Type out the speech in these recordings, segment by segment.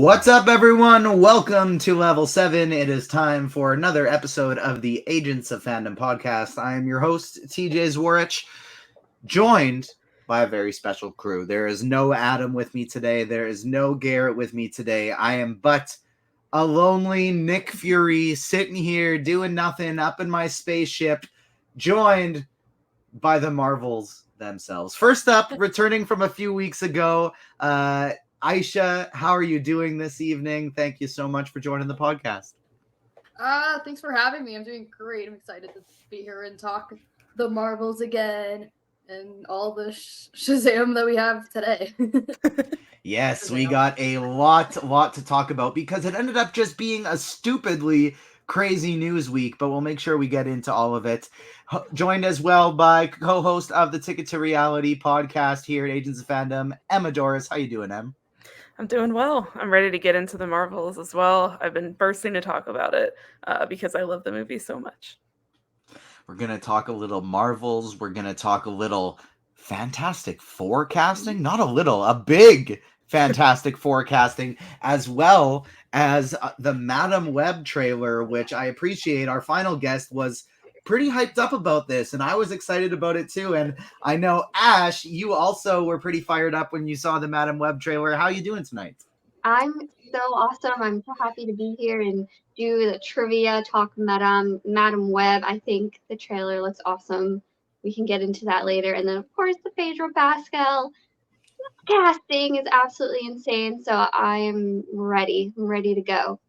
What's up, everyone? Welcome to Level 7. It is time for another episode of the Agents of Fandom podcast. I am your host, TJ Zwarych, joined by a very special crew. There is no Adam with me today. There is no Garrett with me today. I am but a lonely Nick Fury sitting here doing nothing up in my spaceship, joined by the Marvels themselves. First up, returning from a few weeks ago, Aisha, how are you doing this evening? Thank you so much for joining the podcast. Thanks for having me. I'm doing great. I'm excited to be here and talk the Marvels again and all the Shazam that we have today. Yes, we got a lot to talk about because it ended up just being a stupidly crazy news week, but we'll make sure we get into all of it. Joined as well by co-host of the Ticket to Reality podcast here at Agents of Fandom, Emma Doris. How you doing, Em? I'm doing well. I'm ready to get into the Marvels as well. I've been bursting to talk about it because I love the movie so much. We're going to talk a little Marvels. We're going to talk a little Fantastic Forecasting. Not a little, a big Fantastic Forecasting, as well as the Madam Web trailer, which I appreciate. Our final guest was pretty hyped up about this, and I was excited about it too. And I know, Ash, you also were pretty fired up when you saw the Madam Web trailer. How are you doing tonight? I'm so awesome. I'm so happy to be here and do the trivia, talk Madam Web. I think the trailer looks awesome. We can get into that later. And then, of course, the Pedro Pascal casting is absolutely insane. So I am ready. I'm ready to go.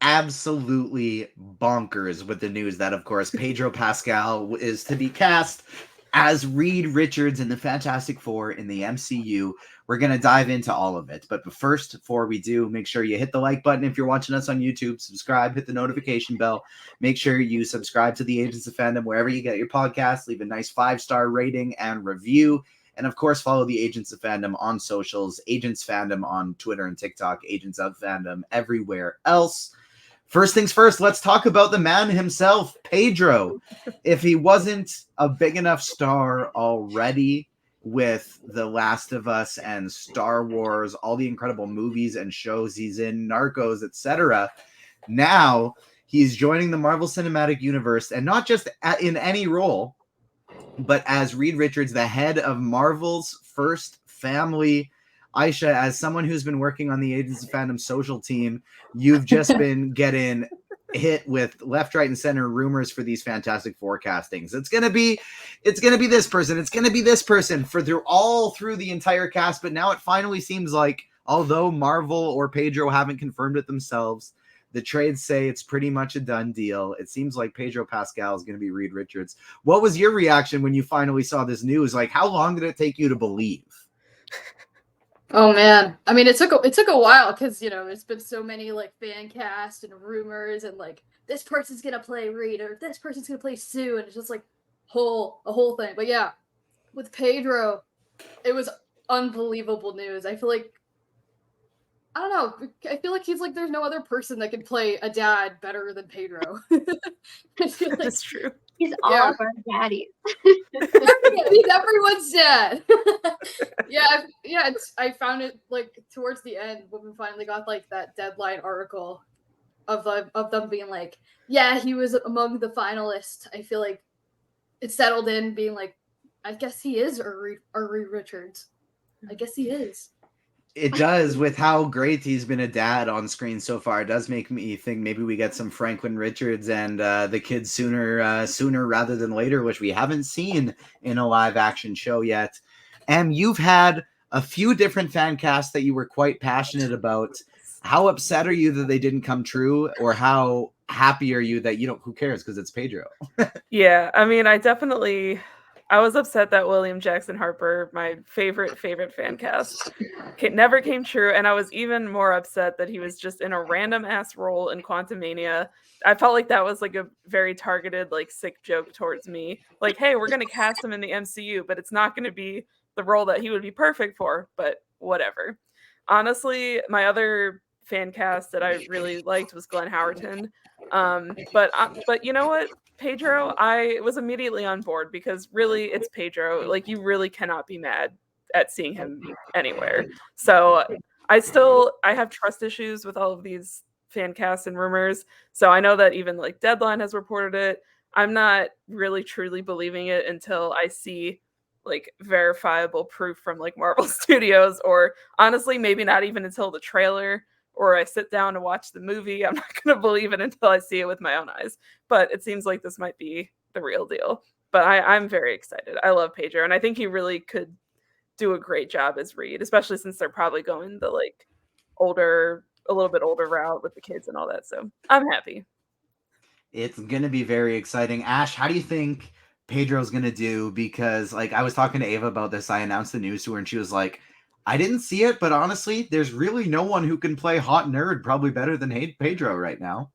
Absolutely bonkers with the news that, of course, Pedro Pascal is to be cast as Reed Richards in the Fantastic Four in the MCU. We're going to dive into all of it. But first, before we do, make sure you hit the like button if you're watching us on YouTube, subscribe, hit the notification bell. Make sure you subscribe to the Agents of Fandom wherever you get your podcasts. Leave a nice 5-star rating and review. And of course, follow the Agents of Fandom on socials, Agents Fandom on Twitter and TikTok, Agents of Fandom everywhere else. First things first, let's talk about the man himself, Pedro. If he wasn't a big enough star already with The Last of Us and Star Wars, all the incredible movies and shows he's in, Narcos, etc., now he's joining the Marvel Cinematic Universe, and not just in any role, but as Reed Richards, the head of Marvel's first family. Aisha, as someone who's been working on the Agents of Fandom social team, you've just been getting hit with left, right, and center rumors for these Fantastic Forecastings. It's gonna be this person. It's gonna be this person all through the entire cast. But now it finally seems like, although Marvel or Pedro haven't confirmed it themselves, the trades say it's pretty much a done deal. It seems like Pedro Pascal is going to be Reed Richards. What was your reaction when you finally saw this news? Like, how long did it take you to believe? Oh man, I mean, it took a while because there's been so many like fan cast and rumors and like this person's gonna play Reed or this person's gonna play Sue, and it's just like a whole thing. But yeah, with Pedro, it was unbelievable news. I feel like he's like there's no other person that can play a dad better than Pedro. I feel like That's true. He's all of our daddies. He's everyone's dad. I found it like towards the end when we finally got like that deadline article of them being like, yeah, he was among the finalists. I feel like it settled in being like, I guess he is Reed Richards. I guess he is. It does, with how great he's been a dad on screen so far. It does make me think maybe we get some Franklin Richards and the kids sooner rather than later, which we haven't seen in a live action show yet. And you've had a few different fan casts that you were quite passionate about. How upset are you that they didn't come true, or how happy are you that who cares because it's Pedro? Yeah, I mean, I was upset that William Jackson Harper, my favorite fan cast, never came true. And I was even more upset that he was just in a random ass role in Quantumania. I felt like that was like a very targeted, like sick joke towards me. Like, hey, we're going to cast him in the MCU, but it's not going to be the role that he would be perfect for, but whatever. Honestly, my other fan cast that I really liked was Glenn Howerton. But you know what? Pedro, I was immediately on board because really it's Pedro. Like, you really cannot be mad at seeing him anywhere. So I have trust issues with all of these fan casts and rumors. So I know that even like Deadline has reported it. I'm not really truly believing it until I see like verifiable proof from like Marvel Studios, or honestly, maybe not even until the trailer or I sit down to watch the movie. I'm not going to believe it until I see it with my own eyes. But it seems like this might be the real deal. But I'm very excited. I love Pedro, and I think he really could do a great job as Reed, especially since they're probably going the like a little bit older route with the kids and all that. So I'm happy. It's gonna be very exciting. Ash, how do you think Pedro's gonna do? Because like I was talking to Ava about this, I announced the news to her, and she was like, "I didn't see it, but honestly, there's really no one who can play hot nerd probably better than Pedro right now."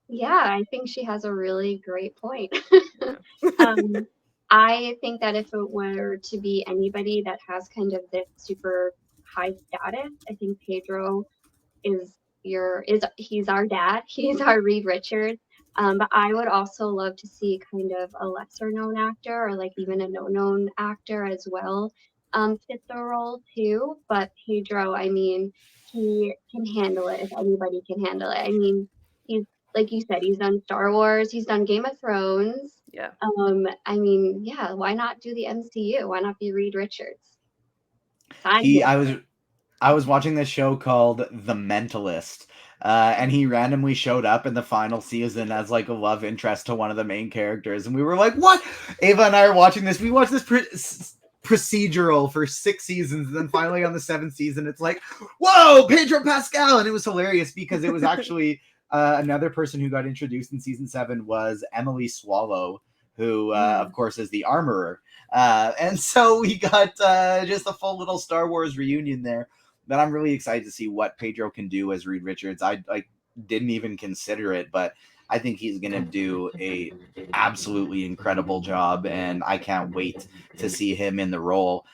Yeah, I think she has a really great point. I think that if it were to be anybody that has kind of this super high status, I think Pedro he's our dad. He's our Reed Richards. But I would also love to see kind of a lesser known actor or like even a no known actor as well fit the role too. But Pedro, I mean, he can handle it if anybody can handle it. I mean, he's like you said, he's done Star Wars, he's done Game of Thrones. Yeah. I mean, yeah, why not do the MCU? Why not be Reed Richards? I was watching this show called The Mentalist, and he randomly showed up in the final season as like a love interest to one of the main characters, and we were like, "What?" Ava and I are watching this. We watched this procedural for 6 seasons, and then finally on the 7th season, it's like, "Whoa, Pedro Pascal!" And it was hilarious because it was actually another person who got introduced in season 7 was Emily Swallow, who of course is the armorer. And so we got just a full little Star Wars reunion there. But I'm really excited to see what Pedro can do as Reed Richards. I didn't even consider it, but I think he's going to do a absolutely incredible job, and I can't wait to see him in the role.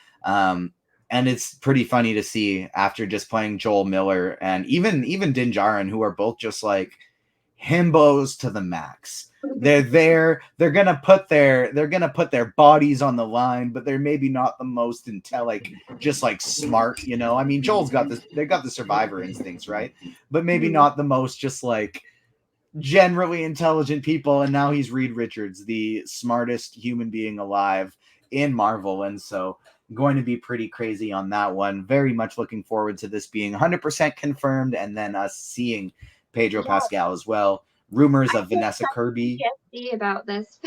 And it's pretty funny to see after just playing Joel Miller and even Din Djarin, who are both just like himbos to the max. They're there. They're gonna put their bodies on the line, but they're maybe not the most just like smart, you know. I mean, Joel's got this. They got the survivor instincts, right? But maybe not the most just like generally intelligent people. And now he's Reed Richards, the smartest human being alive in Marvel, and so going to be pretty crazy on that one. Very much looking forward to this being 100% confirmed, and then us seeing Pedro Pascal as well. Rumors of Vanessa Kirby. PTSD about this.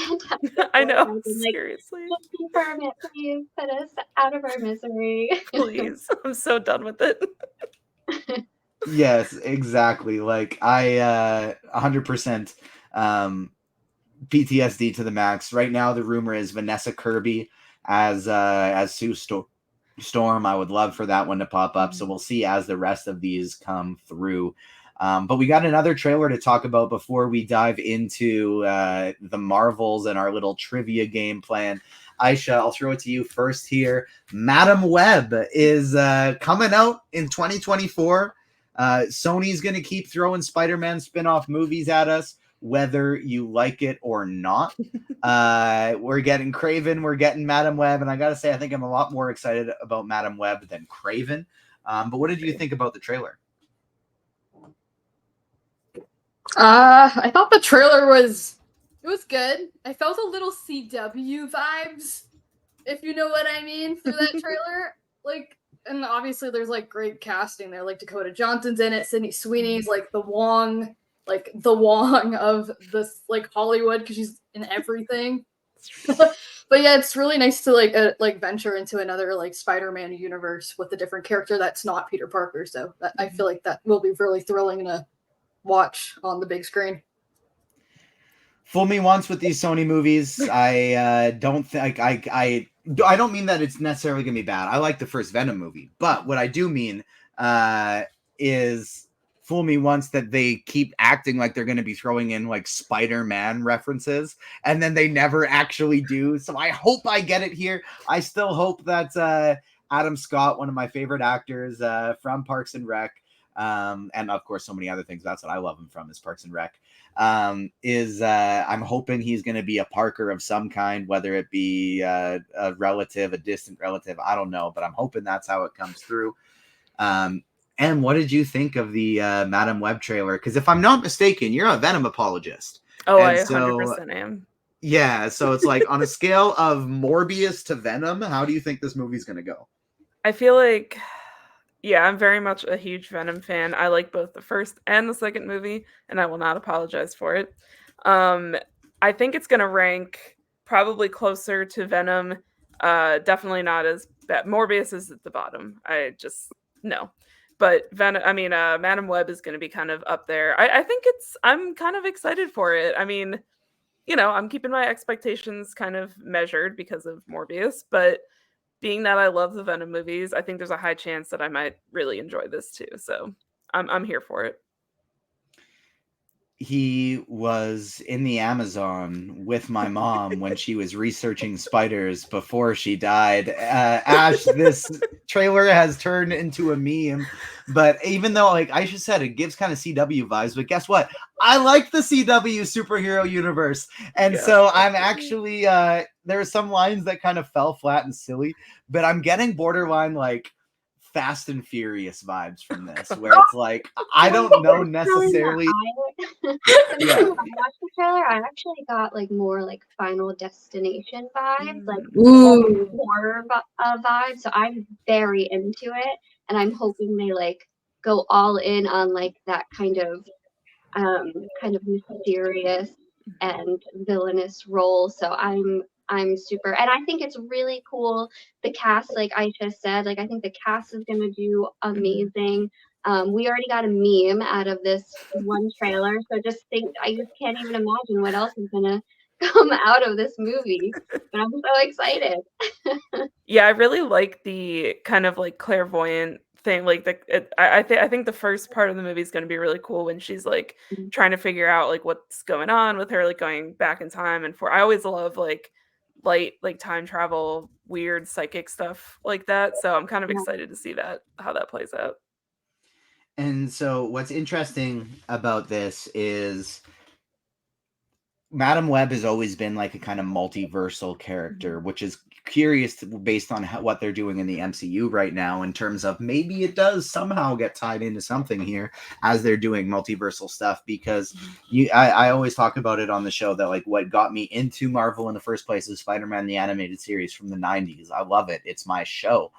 I know. Seriously. Just confirm it, please. Put us out of our misery. Please. I'm so done with it. Yes, exactly. Like I 100% PTSD to the max. Right now the rumor is Vanessa Kirby as Sue Storm. I would love for that one to pop up. So we'll see as the rest of these come through. But we got another trailer to talk about before we dive into the Marvels and our little trivia game plan. Aisha, I'll throw it to you first here. Madam Web is coming out in 2024. Sony's going to keep throwing Spider-Man spin-off movies at us, whether you like it or not. We're getting Kraven, we're getting Madam Web, and I got to say, I think I'm a lot more excited about Madam Web than Kraven. But what did you think about the trailer? I thought the trailer was good. I felt a little CW vibes, if you know what I mean, through that trailer. Like, and obviously there's like great casting there. Like Dakota Johnson's in it, Sydney Sweeney's like the Wong of this like Hollywood because she's in everything. But yeah, it's really nice to like venture into another like Spider-Man universe with a different character that's not Peter Parker. So I feel like that will be really thrilling to watch on the big screen. Fool me once with these Sony movies. I don't think I don't mean that it's necessarily gonna be bad. I like the first Venom movie, but what I do mean is fool me once that they keep acting like they're gonna be throwing in like Spider-Man references, and then they never actually do. So I hope I get it here. I still hope that Adam Scott, one of my favorite actors from Parks and Rec, and of course so many other things, that's what I love him from, is Parks and Rec, I'm hoping he's going to be a Parker of some kind, whether it be a relative, a distant relative, I don't know, but I'm hoping that's how it comes through. And what did you think of the Madam Web trailer? Because if I'm not mistaken, you're a Venom apologist. Oh, And I so 100% am. yeah, so it's like on a scale of Morbius to Venom, how do you think this movie's gonna go? I feel like, yeah, I'm very much a huge Venom fan. I like both the first and the second movie, and I will not apologize for it. I think it's gonna rank probably closer to Venom. Definitely not as bad. Morbius is at the bottom. I just no. But Madam Web is gonna be kind of up there. I think I'm kind of excited for it. I mean, I'm keeping my expectations kind of measured because of Morbius, but being that I love the Venom movies, I think there's a high chance that I might really enjoy this too. So I'm here for it. He was in the Amazon with my mom when she was researching spiders before she died. Ash, this trailer has turned into a meme, but even though, like Aisha said, it gives kind of CW vibes, but guess what? I like the CW superhero universe. And so I'm actually, there are some lines that kind of fell flat and silly, but I'm getting borderline like Fast and Furious vibes from this, where it's like I don't know necessarily. When Yeah. I watched the trailer, I actually got like more like Final Destination vibes, like Ooh. horror vibes. So I'm very into it, and I'm hoping they like go all in on like that kind of mysterious and villainous role. So I'm super, and I think it's really cool. The cast, like Aisha said, like I think the cast is gonna do amazing. We already got a meme out of this one trailer, so I just can't even imagine what else is gonna come out of this movie. But I'm so excited. Yeah, I really like the kind of like clairvoyant thing. Like I think the first part of the movie is going to be really cool when she's like trying to figure out like what's going on with her, like going back in time. And I always love like light, like time travel, weird psychic stuff like that. So I'm kind of excited to see how that plays out. And so what's interesting about this is Madam Web has always been like a kind of multiversal character, which is curious based on what they're doing in the MCU right now in terms of maybe it does somehow get tied into something here as they're doing multiversal stuff, because I always talk about it on the show that like what got me into Marvel in the first place is Spider-Man the animated series from the 90s. I love it. It's my show.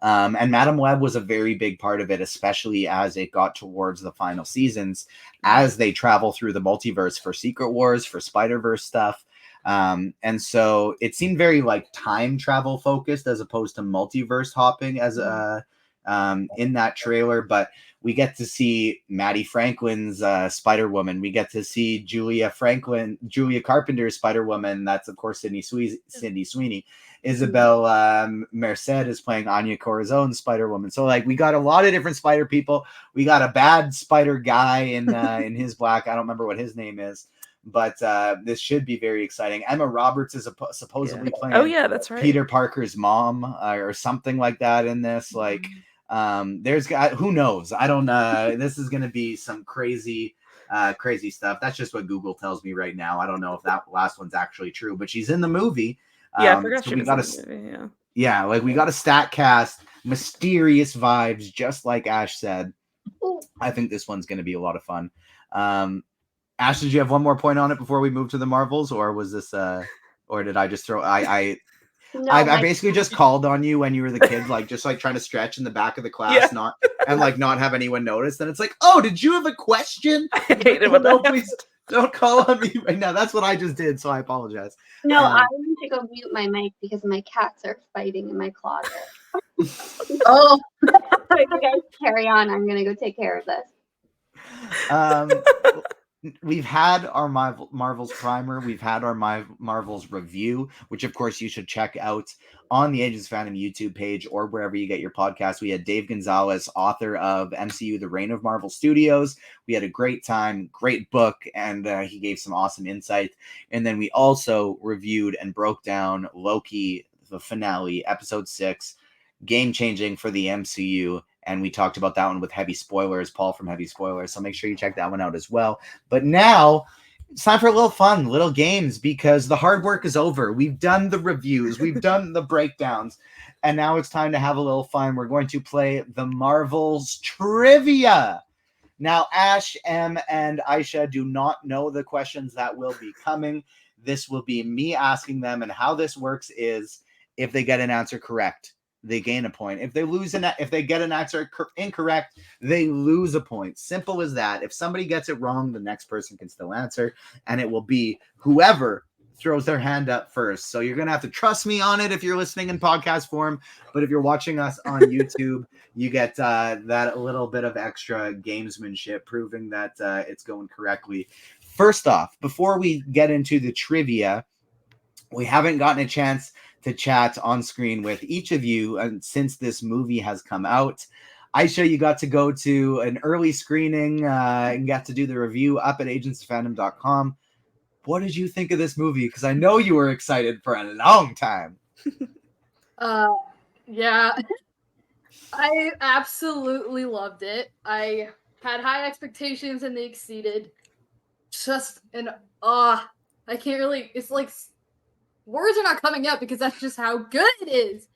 And Madam Web was a very big part of it, especially as it got towards the final seasons, as they travel through the multiverse for Secret Wars, for Spider-Verse stuff. And so it seemed very like time travel focused as opposed to multiverse hopping as in that trailer. But we get to see Maddie Franklin's Spider-Woman. We get to see Julia Carpenter's Spider-Woman. That's of course Sydney Sweeney. Isabel Merced is playing Anya Corazon's Spider-Woman. So like we got a lot of different Spider people. We got a bad Spider guy in his black. I don't remember what his name is, but this should be very exciting. Emma Roberts is supposedly playing. Oh yeah, that's right. Peter Parker's mom or something like that in this. Like there's who knows? I don't know. This is gonna be some crazy stuff. That's just what Google tells me right now. I don't know if that last one's actually true, but she's in the movie. Yeah, I forgot she was in the movie, yeah, like we got a stat cast, mysterious vibes, just like Ash said. I think this one's going to be a lot of fun. Ash, did you have one more point on it before we move to the Marvels, or was this or did I just throw I basically just called on you when you were the kid, like just like trying to stretch in the back of the class, not have anyone notice. Then it's like, oh, did you have a question? I hate it when that please don't call on me right now. That's what I just did, so I apologize. No, I need to go mute my mic because my cats are fighting in my closet. Oh, So you guys carry on. I'm gonna go take care of this. We've had our Marvel's primer. We've had our Marvel's review, which of course you should check out on the Agents of Fandom YouTube page or wherever you get your podcast. We had Dave Gonzalez, author of MCU, The Reign of Marvel Studios. We had a great time, great book, and he gave some awesome insight. And then we also reviewed and broke down Loki, the finale, episode 6, game-changing for the MCU. And we talked about that one with Heavy Spoilers, Paul from Heavy Spoilers. So make sure you check that one out as well. But now It's time for a little fun, little games, because the hard work is over. We've done the reviews, we've done the breakdowns, and now it's time to have a little fun. We're going to play the Marvels trivia. Now, Ash, M, and Aisha do not know the questions that will be coming. This will be me asking them, and how this works is if they get an answer correct, they gain a point. If they get an answer incorrect, they lose a point. Simple as that. If somebody gets it wrong, the next person can still answer, and it will be whoever throws their hand up first. So you're going to have to trust me on it if you're listening in podcast form, but if you're watching us on YouTube, you get that little bit of extra gamesmanship proving that it's going correctly. First off, before we get into the trivia, we haven't gotten a chance to chat on screen with each of you since this movie has come out. Aisha, you got to go to an early screening and got to do the review up at agentsofandom.com. What did you think of this movie? Because I know you were excited for a long time. Yeah. I absolutely loved it. I had high expectations and they exceeded. Just an I can't really. It's like words are not coming out because that's just how good it is.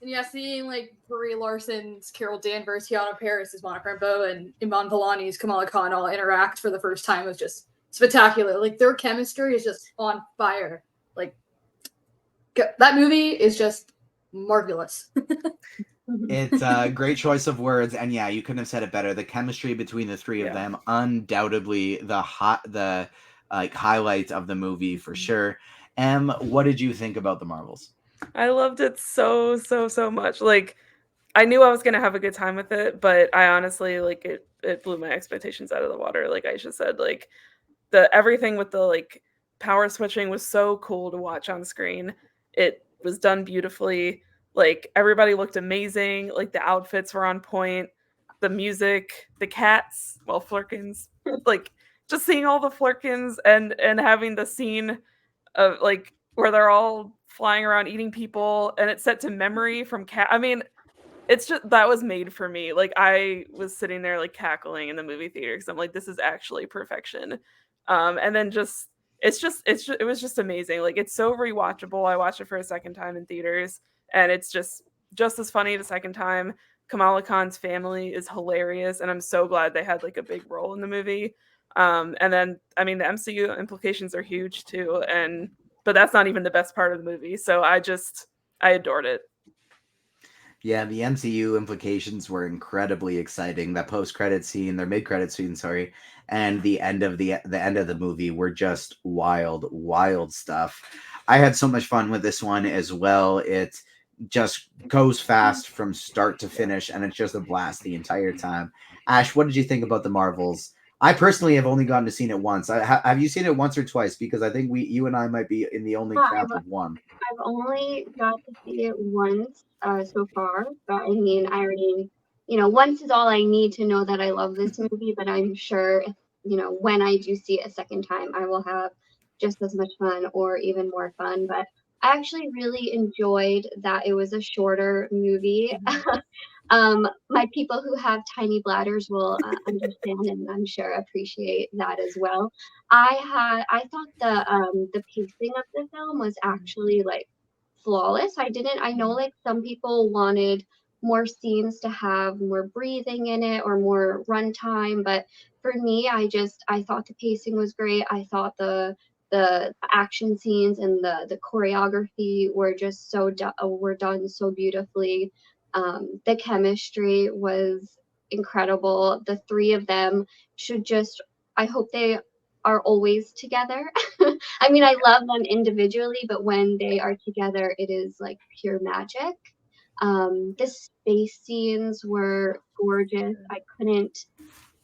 And yeah, seeing like Brie Larson's Carol Danvers, Tiana Paris' Monica Rambeau, and Iman Vellani's Kamala Khan all interact for the first time was just spectacular. Like their chemistry is just on fire. Like that movie is just marvelous. It's a great choice of words, and yeah, you couldn't have said it better. The chemistry between the three of them, undoubtedly the highlight of the movie for sure. Em, what did you think about the Marvels? I loved it so much. Like, I knew I was gonna have a good time with it, but I honestly like it blew my expectations out of the water. Like Aisha said, like everything with the like power switching was so cool to watch on screen. It was done beautifully. Like everybody looked amazing. Like the outfits were on point. The music, the cats, well, Flurkins. Like just seeing all the Flurkins and having the scene of like where they're all flying around eating people, and it's set to memory from cat. I mean, it's just that was made for me. Like I was sitting there like cackling in the movie theater because I'm like, this is actually perfection. And then it was just amazing. Like it's so rewatchable. I watched it for a second time in theaters, and it's just as funny the second time. Kamala Khan's family is hilarious, and I'm so glad they had like a big role in the movie. And then I mean the MCU implications are huge too, but that's not even the best part of the movie. So I adored it. Yeah, the MCU implications were incredibly exciting. That post-credit scene, their mid-credit scene, sorry, and the end of the movie were just wild stuff. I had so much fun with this one as well. It just goes fast from start to finish, and it's just a blast the entire time. Ash, what did you think about the Marvels? I personally have only gotten to see it once. Have you seen it once or twice? Because I think you and I might be in the only camp of one. I've only got to see it once so far, but I mean, I already, once is all I need to know that I love this movie, but I'm sure, when I do see it a second time, I will have just as much fun or even more fun. But I actually really enjoyed that it was a shorter movie. My people who have tiny bladders will understand and I'm sure appreciate that as well. I thought the pacing of the film was actually like flawless. I know like some people wanted more scenes to have more breathing in it or more runtime, but for me, I thought the pacing was great. I thought the action scenes and the choreography were just were done so beautifully. The chemistry was incredible. The three of them I hope they are always together. I mean, I love them individually, but when they are together, it is like pure magic. The space scenes were gorgeous. I couldn't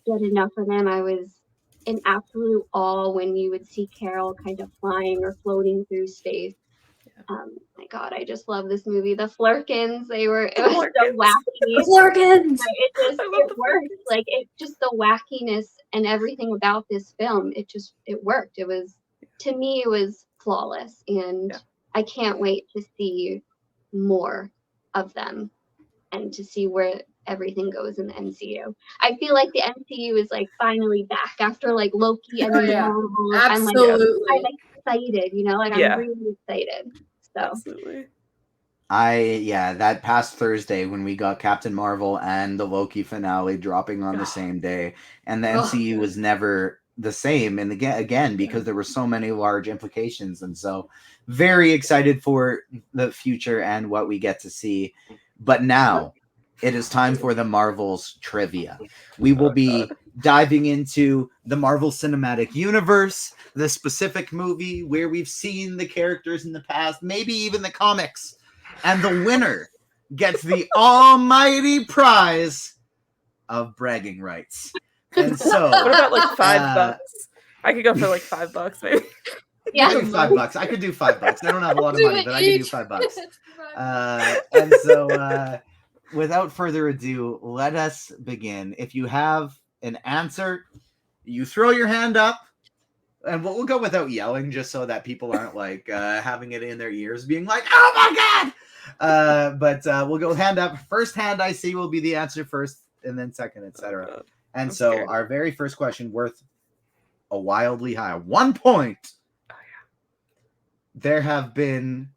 get enough of them. I was in absolute awe when you would see Carol kind of flying or floating through space. My God, I just love this movie. The Flurkins, it was so wacky. Flurkins! It worked. Like the wackiness and everything about this film, it worked. To me, it was flawless. And I can't wait to see more of them and to see where everything goes in the MCU. I feel like the MCU is like finally back after like Loki and then the Marvels. Absolutely. I'm excited, you know, like I'm really excited. So absolutely. That past Thursday when we got Captain Marvel and the Loki finale dropping on the same day, and the MCU was never the same, and again because there were so many large implications, and so very excited for the future and what we get to see. But now it is time for the Marvels trivia. We will be diving into the Marvel Cinematic Universe, the specific movie where we've seen the characters in the past, maybe even the comics. And the winner gets the almighty prize of bragging rights. And so, what about like $5? I could go for like $5, maybe. Yeah, maybe $5. I could do $5. I don't have a lot of money, but I could do $5. And so, without further ado, let us begin. If you have an answer, you throw your hand up. And we'll go without yelling, just so that people aren't like having it in their ears, being like, "Oh my god!" But we'll go hand up. First hand I see will be the answer first, and then second, etc. And so scared. our very first question, worth a wildly high 1 point. Oh yeah. There have been.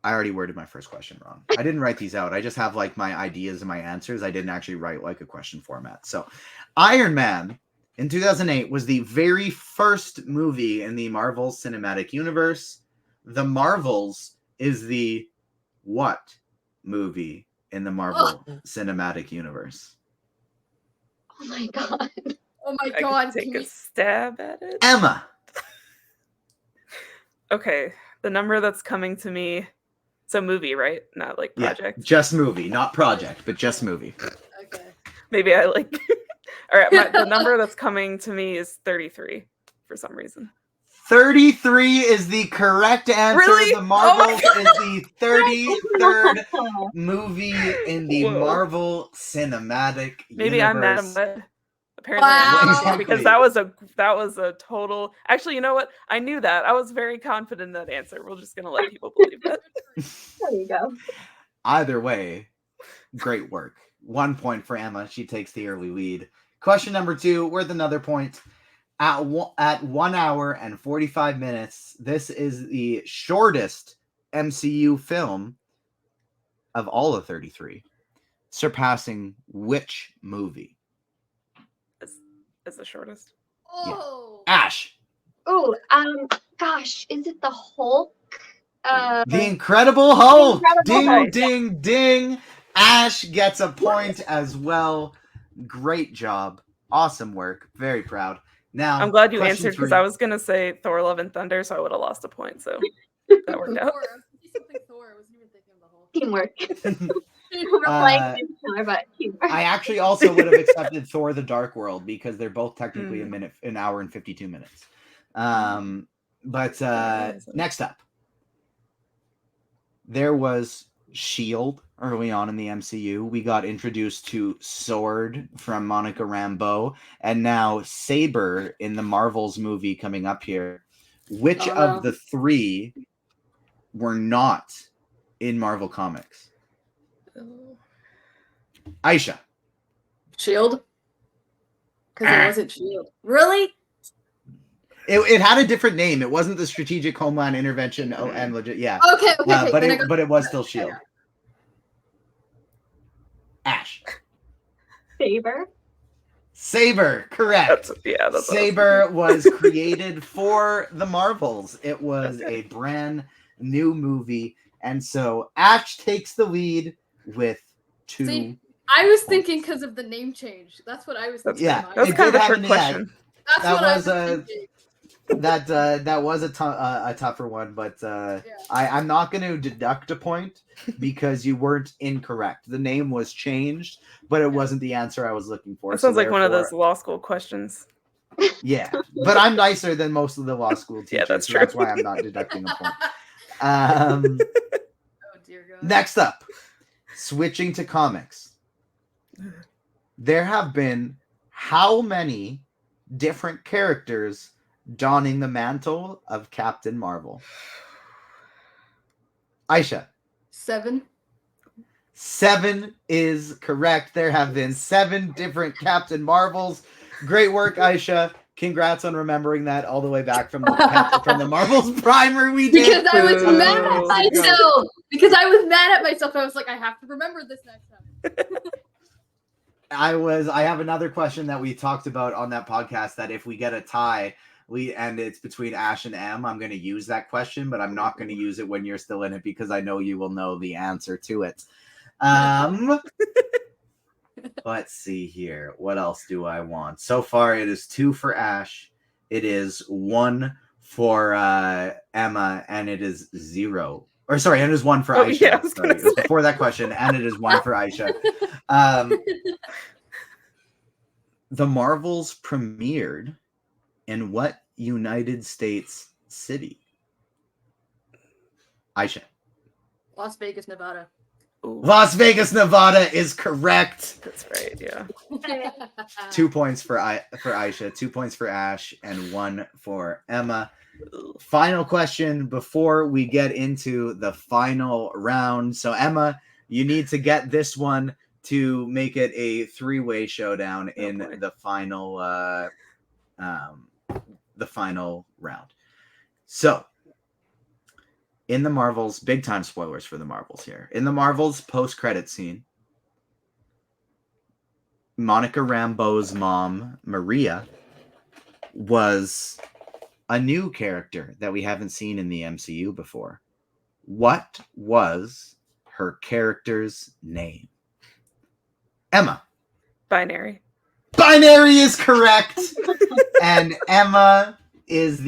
I already worded my first question wrong. I didn't write these out. I just have like my ideas and my answers. I didn't actually write like a question format. So, Iron Man in 2008 was the very first movie in the Marvel Cinematic Universe. The Marvels is the what movie in the Marvel Cinematic Universe? Oh my god. Oh my I god. can take a stab at it. Emma. Okay, the number that's coming to me. So movie, right? Not like project. Yeah, just movie, not project, but just movie. Okay. Maybe I like. All right, the number that's coming to me is 33 for some reason. 33 is the correct answer. Really? The Marvels is the 33rd movie in the Marvel Cinematic Maybe Universe. I'm Madam Web. Apparently, Wow. because that was a total. Actually, you know what? I knew that. I was very confident in that answer. We're just gonna let people believe that. There you go. Either way, great work. 1 point for Emma. She takes the early lead. Question number 2, worth another point. At 1 hour and 45 minutes, this is the shortest MCU film of all of 33, surpassing which movie? Is the shortest. Oh. Yeah. Ash. Oh, gosh, is it the Hulk? The Incredible Hulk. The Incredible Hulk. Ding, ding. Ash gets a point as well. Great job. Awesome work. Very proud. Now, I'm glad you question answered because 3. I was gonna say Thor: Love and Thunder, so I would have lost a point. So that worked out. Thor. I wasn't even thinking of the whole Teamwork. But teamwork. I actually also would have accepted Thor: The Dark World because they're both technically an hour and 52 minutes. But next up, there was S.H.I.E.L.D. early on in the MCU. We got introduced to Sword from Monica Rambeau, and now Saber in the Marvels movie coming up here. Which of the 3 were not in Marvel Comics? Aisha. Shield. Because it wasn't Shield. Really? It had a different name. It wasn't the Strategic Homeland Intervention. And legit, yeah. Okay. But it was still Shield. Ash. Saber, correct. That's Saber was created for the Marvels. It was a brand new movie, and so Ash takes the lead with 2. See, I was thinking because of the name change. That's what I was thinking. Yeah, that's kind of a trick question. That's that what I was was thinking. that was a tougher one, but I'm not going to deduct a point because you weren't incorrect. The name was changed, but it wasn't the answer I was looking for. That sounds like one of those law school questions. Yeah, but I'm nicer than most of the law school teachers. Yeah, that's true. So that's why I'm not deducting a point. Oh dear God. Next up, switching to comics. There have been how many different characters donning the mantle of Captain Marvel? Aisha. 7. 7 is correct. There have been 7 different Captain Marvels. Great work, Aisha. Congrats on remembering that all the way back from the Marvels primer we did. Because I was Boo. mad at myself. Because I was mad at myself. I was like, I have to remember this next time. I have another question that we talked about on that podcast, that if we get a tie, and it's between Ash and M, I'm going to use that question, but I'm not going to use it when you're still in it because I know you will know the answer to it. Let's see here. What else do I want? So far, it is 2 for Ash. It is 1 for Emma, and it is 0. Or sorry, and it is 1 for Aisha. Yeah, Sorry, it was before that question, and it is 1 for Aisha. The Marvels premiered in what United States city? Aisha. Las Vegas, Nevada. Ooh, Las Vegas, Nevada is correct. that's right. Yeah. 2 points for Aisha, 2 points for Ash, and 1 for Emma. Final question before we get into the final round. So Emma, you need to get this one to make it a 3-way showdown in the final round. So in the Marvels, big time spoilers for the Marvels here. In the Marvels post-credit scene, Monica Rambeau's mom, Maria, was a new character that we haven't seen in the MCU before. What was her character's name? Emma. Binary. Binary is correct. And Emma gets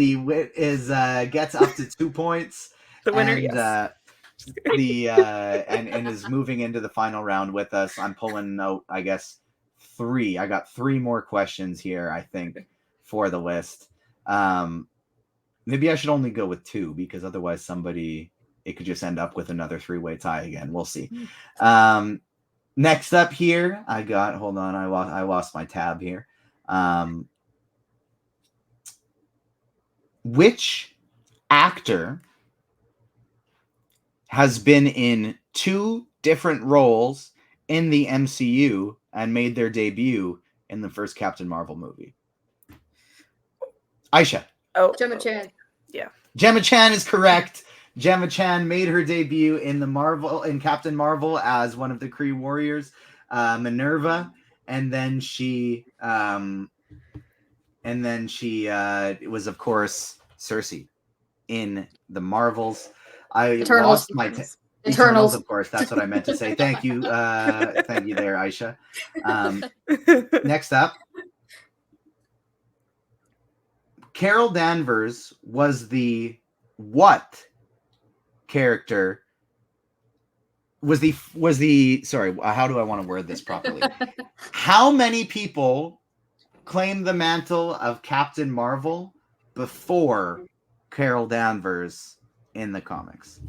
up to 2 points. The winner, and, yes. And is moving into the final round with us. I'm pulling out, I guess, 3. I got 3 more questions here, I think, for the list. Maybe I should only go with 2 because otherwise it could just end up with another 3-way tie again. We'll see. Next up here, hold on, I lost my tab here. Which actor has been in 2 different roles in the MCU and made their debut in the first Captain Marvel movie? Aisha. Oh, Gemma Chan. Yeah. Gemma Chan is correct. Gemma Chan made her debut in Captain Marvel as one of the Kree warriors, Minerva, and then she was, of course, Cersei in the Marvels. I Eternals. lost my Eternals. of course. That's what I meant to say. Thank you, thank you there, Aisha. Next up, Carol Danvers was the what character? Sorry, how do I want to word this properly? How many people claimed the mantle of Captain Marvel before Carol Danvers in the comics?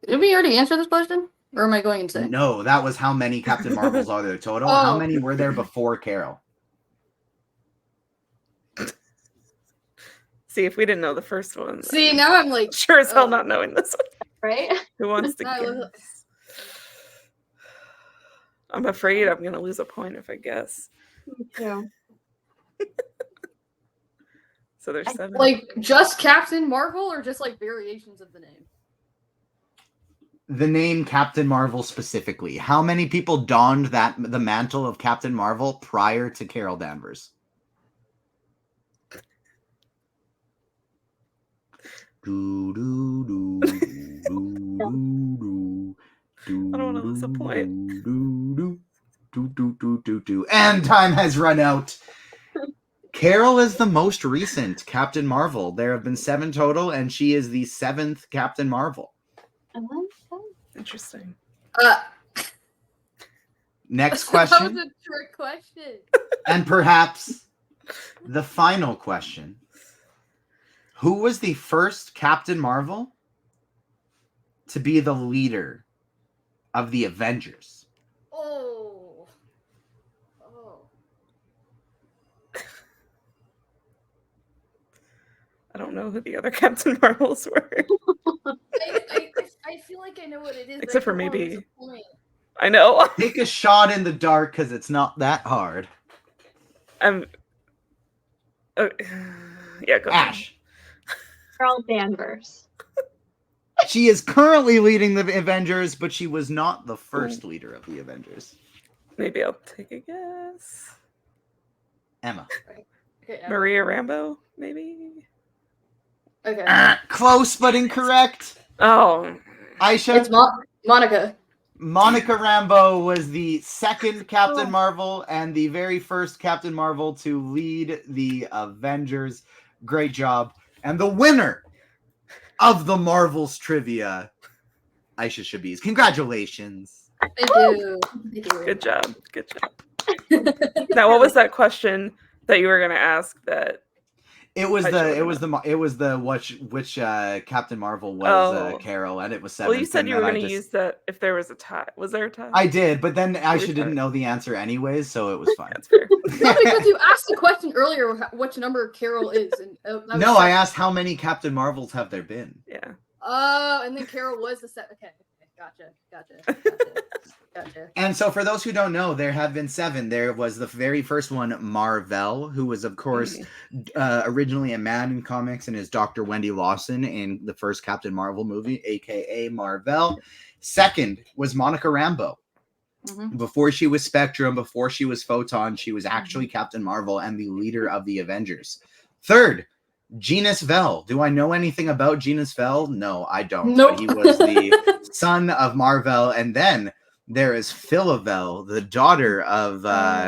Did we already answer this question? Or am I going insane? No, that was how many Captain Marvels are there total. Oh. How many were there before Carol? See, if we didn't know the first one. See, now I'm like... Sure as hell not knowing this one. Right? Who wants to guess? I'm afraid I'm going to lose a point if I guess. Me too. So there's 7. Like, just Captain Marvel or just, like, variations of the name? The name Captain Marvel specifically. How many people donned the mantle of Captain Marvel prior to Carol Danvers? I don't want to lose a point. And time has run out. Carol is the most recent Captain Marvel. There have been 7 total, and she is the 7th Captain Marvel. Interesting. Next That question, was a trick question. and perhaps the final question. Who was the first Captain Marvel to be the leader of the Avengers? Oh. I don't know who the other Captain Marvels were. I feel like I know what it is. but Except I for don't know maybe if it's I know. Take a shot in the dark because it's not that hard. I'm. Yeah, go ahead. Ash. Carol Danvers. She is currently leading the Avengers, but she was not the first leader of the Avengers. Maybe I'll take a guess. Emma. Okay, Emma. Maria Rambeau, maybe? Okay. Close, but incorrect. Oh. Aisha. It's Monica. Monica Rambeau was the second Captain Marvel and the very first Captain Marvel to lead the Avengers. Great job. And the winner of the Marvels trivia, Aisha Shabiz. Congratulations. Thank you. Thank you. Good job. Good job. Now, what was that question that you were going to ask that It was which Captain Marvel was Carol, and it was 7th. Well, you said you were going to use that if there was a tie. Was there a tie? I did, but then Aisha didn't know the answer anyways, so it was fine. That's fair. No, because you asked the question earlier which number Carol is. And no, I asked how many Captain Marvels have there been. Yeah. Oh, and then Carol was the second. Okay. Gotcha. And so for those who don't know, there have been 7. There was the very first one, Mar-Vell, who was, of course, originally a man in comics and is Dr. Wendy Lawson in the first Captain Marvel movie, a.k.a. Mar-Vell. Second was Monica Rambeau. Mm-hmm. Before she was Spectrum, before she was Photon, she was actually Captain Marvel and the leader of the Avengers. Third, Genus Vell. Do I know anything about Genus Vell? No, I don't. Nope. But he was the son of Mar-Vell. And then there is Phyla-Vell, the daughter of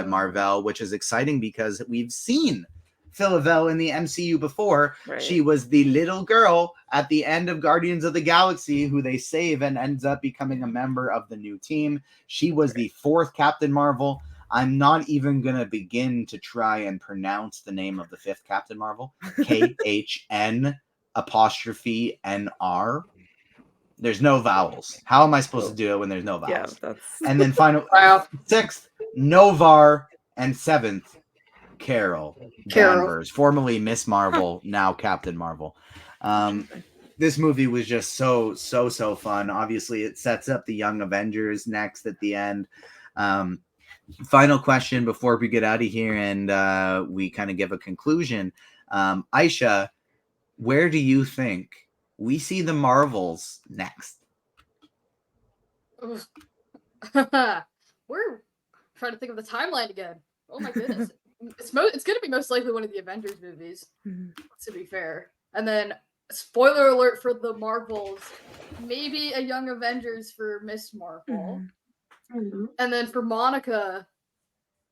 Mar-Vell, which is exciting because we've seen Phyla-Vell in the MCU before. Right. She was the little girl at the end of Guardians of the Galaxy who they save and ends up becoming a member of the new team. She was the 4th Captain Marvel. I'm not even going to begin to try and pronounce the name of the 5th Captain Marvel. KHN''NR. There's no vowels. How am I supposed to do it when there's no vowels? Yeah, And then final 6th, Novar, and 7th, Carol Danvers, formerly Miss Marvel, now Captain Marvel. This movie was just so fun. Obviously, it sets up the Young Avengers next at the end. Final question before we get out of here and we kind of give a conclusion. Aisha, where do you think we see the Marvels next? We're trying to think of the timeline again. Oh my goodness. It's going to be most likely one of the Avengers movies, to be fair. And then, spoiler alert for the Marvels, maybe a Young Avengers for Miss Marvel. Mm-hmm. And then for Monica,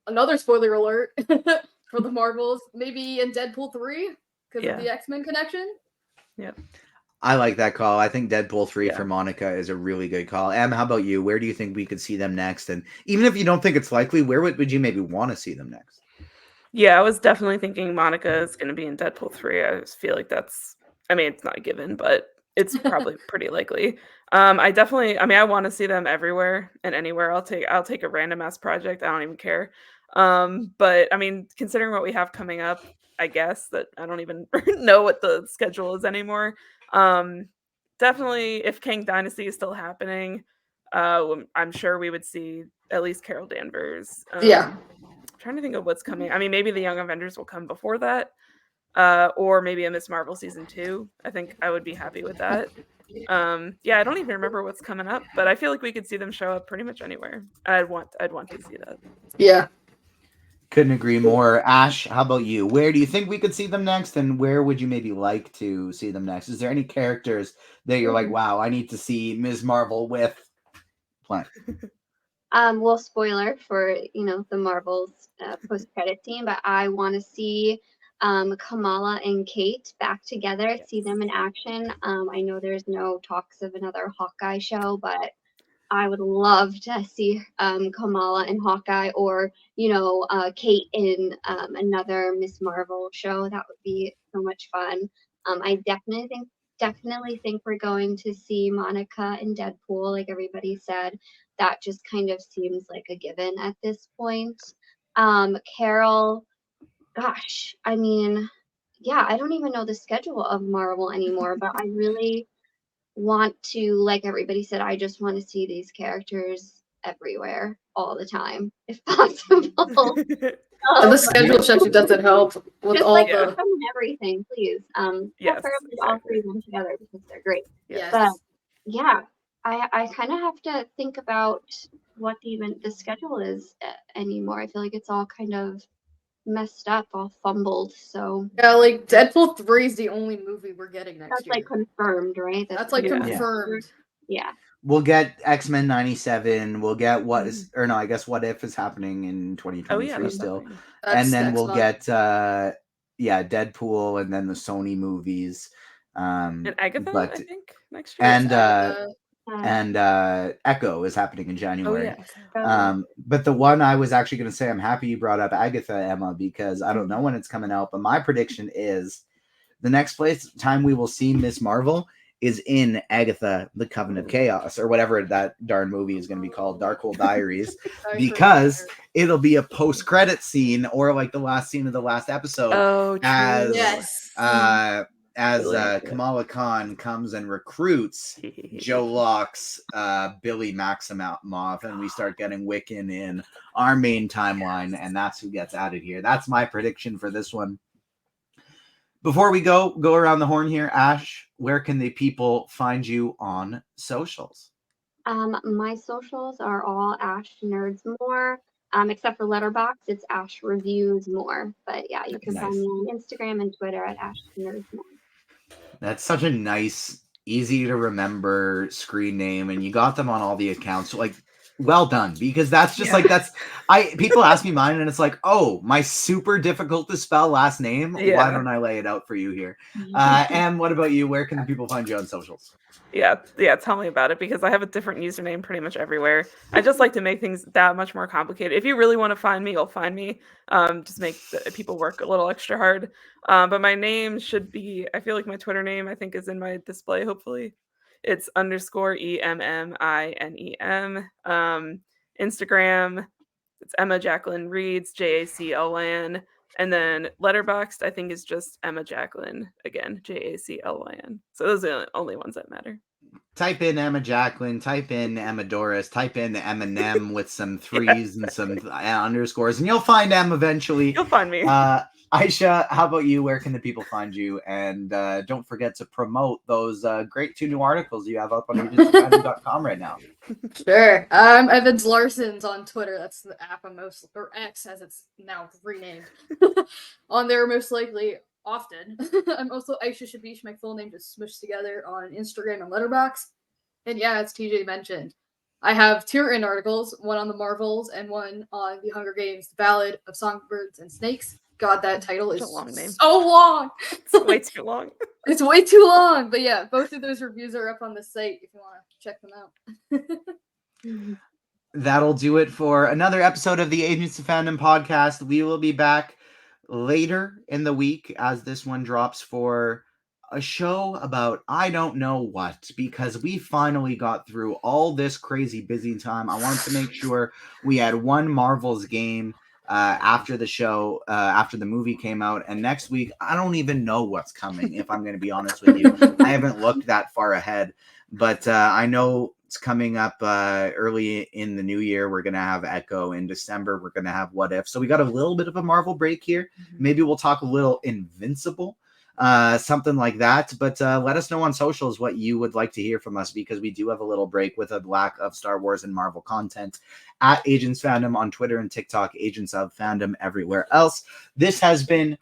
another spoiler alert for the Marvels, maybe in Deadpool 3 because of the X-Men connection. Yep. I like that call. I think Deadpool 3 for Monica is a really good call. Em, how about you? Where do you think we could see them next? And even if you don't think it's likely, where would you maybe want to see them next? Yeah, I was definitely thinking Monica is going to be in Deadpool 3. I just feel like it's not a given, but it's probably pretty likely. I want to see them everywhere and anywhere. I'll take a random ass project. I don't even care. But I mean, considering what we have coming up, I guess that I don't even know what the schedule is anymore. Definitely if Kang Dynasty is still happening, I'm sure we would see at least Carol Danvers. I'm trying to think of what's coming. I mean, maybe the Young Avengers will come before that. Or maybe a Miss Marvel season 2. I think I would be happy with that. I don't even remember what's coming up, but I feel like we could see them show up pretty much anywhere. I'd want to see that. Yeah. Couldn't agree more. Ash, how about you? Where do you think we could see them next, and where would you maybe like to see them next? Is there any characters that you're like, wow, I need to see Ms. Marvel with? Plan. Well, spoiler for the Marvels post-credit scene, but I want to see Kamala and Kate back together, see them in action. I know there's no talks of another Hawkeye show, but I would love to see Kamala and Hawkeye, or Kate in another Miss Marvel show. That would be so much fun. I definitely think we're going to see Monica in Deadpool, like everybody said. That just kind of seems like a given at this point. Carol, gosh, I mean, I don't even know the schedule of Marvel anymore, but I really want to, like everybody said, I just want to see these characters everywhere all the time, if possible. And the schedule actually doesn't help with Just all like the. and everything, please. Yes, Preferably all exactly. three of them together because they're great. Yes. But yeah, I kind of have to think about what the schedule is anymore. I feel like it's all kind of messed up, all fumbled. So Yeah, like Deadpool 3 is the only movie we're getting next that's year. like confirmed, right? That's like Yeah. confirmed. Yeah. We'll get X-Men 97. We'll get what is, or no, I guess What If is happening in 2023 Oh yeah, that's still. happening. That's And then next we'll month. get Deadpool and then the Sony movies. And Agatha, but I think next year. and Agatha. Echo is happening in Oh January. yeah. But the one I was actually going to say, I'm happy you brought up Agatha, Emma, because I don't know when it's coming out, but my prediction is the next time we will see Miss Marvel is in Agatha, the Coven of Chaos, or whatever that darn movie is going to be called, Darkhold Diaries, because it'll be a post-credit scene or like the last scene of the last episode Oh, true. Yes. Kamala Khan comes and recruits Joe Locke's Billy Maximoff, and we start getting Wiccan in our main timeline, and that's who gets added here. That's my prediction for this one. Before we go around the horn here, Ash, where can the people find you on socials? My socials are all Ash Nerds More. Except for Letterboxd, it's Ash Reviews More. But yeah, you can find me on Instagram and Twitter at Ash Nerds More. That's such a nice, easy to remember screen name, and you got them on all the accounts. So, like, well done, because that's just people ask me mine, and it's like, oh, my super difficult to spell last name. Yeah. Why don't I lay it out for you here? And what about you? Where can the people find you on socials? Yeah, tell me about it, because I have a different username pretty much everywhere. I just like to make things that much more complicated. If you really want to find me, you'll find me. Just make people work a little extra hard. But my name should be, I feel like my Twitter name, I think, is in my display, hopefully. It's _EMMINEM. Instagram, it's Emma Jacqueline Reads, JACLYN. And then Letterboxd, I think, is just Emma Jacqueline, again, JACLYN. So those are the only ones that matter. Type in Emma Jacqueline, type in Emma Doris, type in Eminem with some threes and some underscores, and you'll find Em eventually. You'll find me. Aisha, how about you? Where can the people find you? And don't forget to promote those great 2 new articles you have up on agentsofandom.com right now. Sure. I'm Evans Larson's on Twitter. That's the app I'm most, or X as it's now renamed. On there, most likely, often. I'm also Aisha Shabish, my full name just smushed together on Instagram and Letterboxd. And yeah, as TJ mentioned, I have 2 written articles, one on the Marvels and one on the Hunger Games, The Ballad of Songbirds and Snakes. God, that title is a long name. So long. It's way too long. It's way too long. But yeah, both of those reviews are up on the site if you want to check them out. That'll do it for another episode of the Agents of Fandom podcast. We will be back later in the week as this one drops for a show about I don't know what, because we finally got through all this crazy busy time. I wanted to make sure we had one Marvel's game after the show, after the movie came out, and next week I don't even know what's coming, if I'm going to be honest with you. I haven't looked that far ahead, but I know it's coming up early in the new year. We're going to have Echo in December. We're going to have What If. So we got a little bit of a Marvel break here. Maybe we'll talk a little Invincible, something like that. But let us know on socials what you would like to hear from us, because we do have a little break with a lack of Star Wars and Marvel content. At Agents Fandom on Twitter and TikTok, Agents of Fandom everywhere else. This has been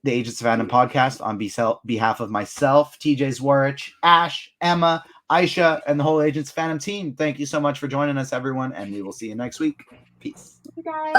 the Agents of Fandom podcast on behalf of myself, TJ Zwarych, Ash, Emma, Aisha, and the whole Agents of Fandom team. Thank you so much for joining us, everyone, and we will see you next week. Peace. Bye, guys.